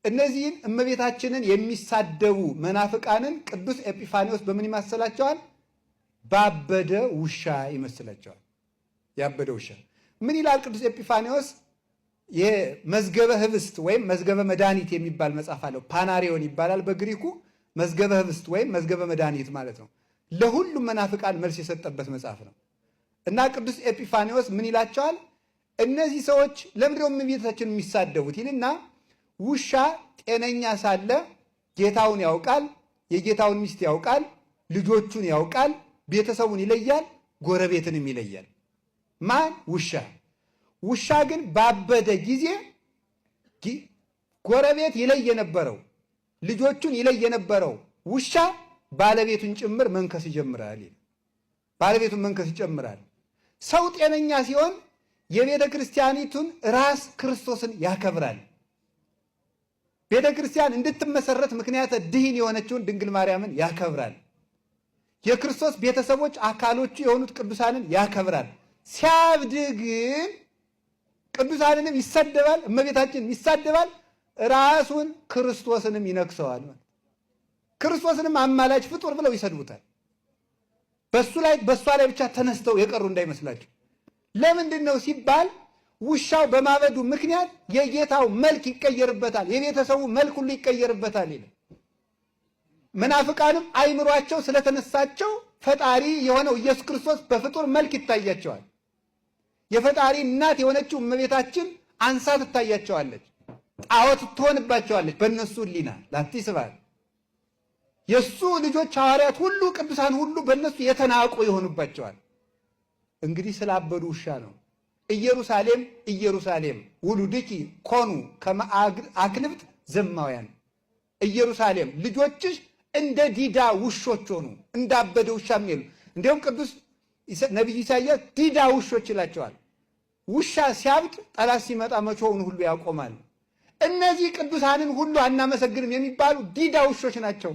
እነዚህን እመቤታችንን የሚሳደቡ መናፍቃንን ቅዱስ ኤጲፋኒዎስ በምን ይመስላቸዋል? ባበደ ውሻ ይመስላቸዋል። ያበደ ውሻ ምን ይላል ቅዱስ ኤጲፋኒዎስ? የመዝገበ ህብስት ወይም መዝገበ መድኃኒት የሚባል መጽሐፍ አለው። ፓናሪዮን ይባላል በግሪኩ። መዝገበ ህብስት ወይም መዝገበ መድኃኒት ማለት ነው። ለሁሉም መናፍቃን መልስ የሰጠበት መጽሐፍ ነው። እና ቅዱስ ኤጲፋኒዎስ ምን ይላቸዋል? እነዚህ ሰዎች ለምንድነው እመቤታችንን የሚሳደቡት ይልና ውሻ ጤነኛ ሳለ ጌታውን ያውቃል፣ የጌታውን ሚስት ያውቃል፣ ልጆቹን ያውቃል፣ ቤተሰቡን ይለያል፣ ጎረቤትንም ይለያል። ማን? ውሻ። ውሻ ግን ባበደ ጊዜ ጎረቤት ይለይ የነበረው ልጆቹን ይለይ የነበረው ውሻ ባለቤቱን ጭምር መንከስ ይጀምራል። ባለቤቱን መንከስ ይጀምራል። ሰው ጤነኛ ሲሆን የቤተ ክርስቲያኒቱን ራስ ክርስቶስን ያከብራል። ቤተ ክርስቲያን እንድትመሰረት ምክንያት ድህን የሆነችውን ድንግል ማርያምን ያከብራል። የክርስቶስ ቤተሰቦች አካሎቹ የሆኑት ቅዱሳንን ያከብራል። ሲያብድ ግን ቅዱሳንንም ይሳደባል፣ እመቤታችንን ይሳደባል፣ ራሱን ክርስቶስንም ይነክሰዋል። ክርስቶስንም አማላጅ ፍጡር ብለው ይሰድቡታል። በእሷ ላይ ብቻ ተነስተው የቀሩ እንዳይመስላቸው። ለምንድን ነው ሲባል ውሻው በማበዱ ምክንያት የጌታው መልክ ይቀየርበታል፣ የቤተሰቡ መልክ ሁሉ ይቀየርበታል ይላል። መናፍቃንም አይምሯቸው ስለተነሳቸው ፈጣሪ የሆነው ኢየሱስ ክርስቶስ በፍጡር መልክ ይታያቸዋል። የፈጣሪ እናት የሆነችው እመቤታችን አንሳ ትታያቸዋለች፣ ጣዖት ትሆንባቸዋለች። በእነሱ ሕሊና ላቲ ስብሐት የእሱ ልጆች ሐዋርያት ሁሉ ቅዱሳን ሁሉ በእነሱ የተናቁ ይሆኑባቸዋል። እንግዲህ ስላበዱ ውሻ ነው። ኢየሩሳሌም ኢየሩሳሌም ውሉድኪ ኮኑ ከመ አክልብት ዘማውያን። ኢየሩሳሌም ልጆችሽ እንደ ዲዳ ውሾች ሆኑ፣ እንዳበደ ውሻ የሚሉ። እንዲሁም ቅዱስ ነቢዩ ኢሳይያስ ዲዳ ውሾች ይላቸዋል። ውሻ ሲያብድ ጠላት ሲመጣ መጮውን ሁሉ ያቆማል። እነዚህ ቅዱሳንን ሁሉ አናመሰግንም የሚባሉ ዲዳ ውሾች ናቸው።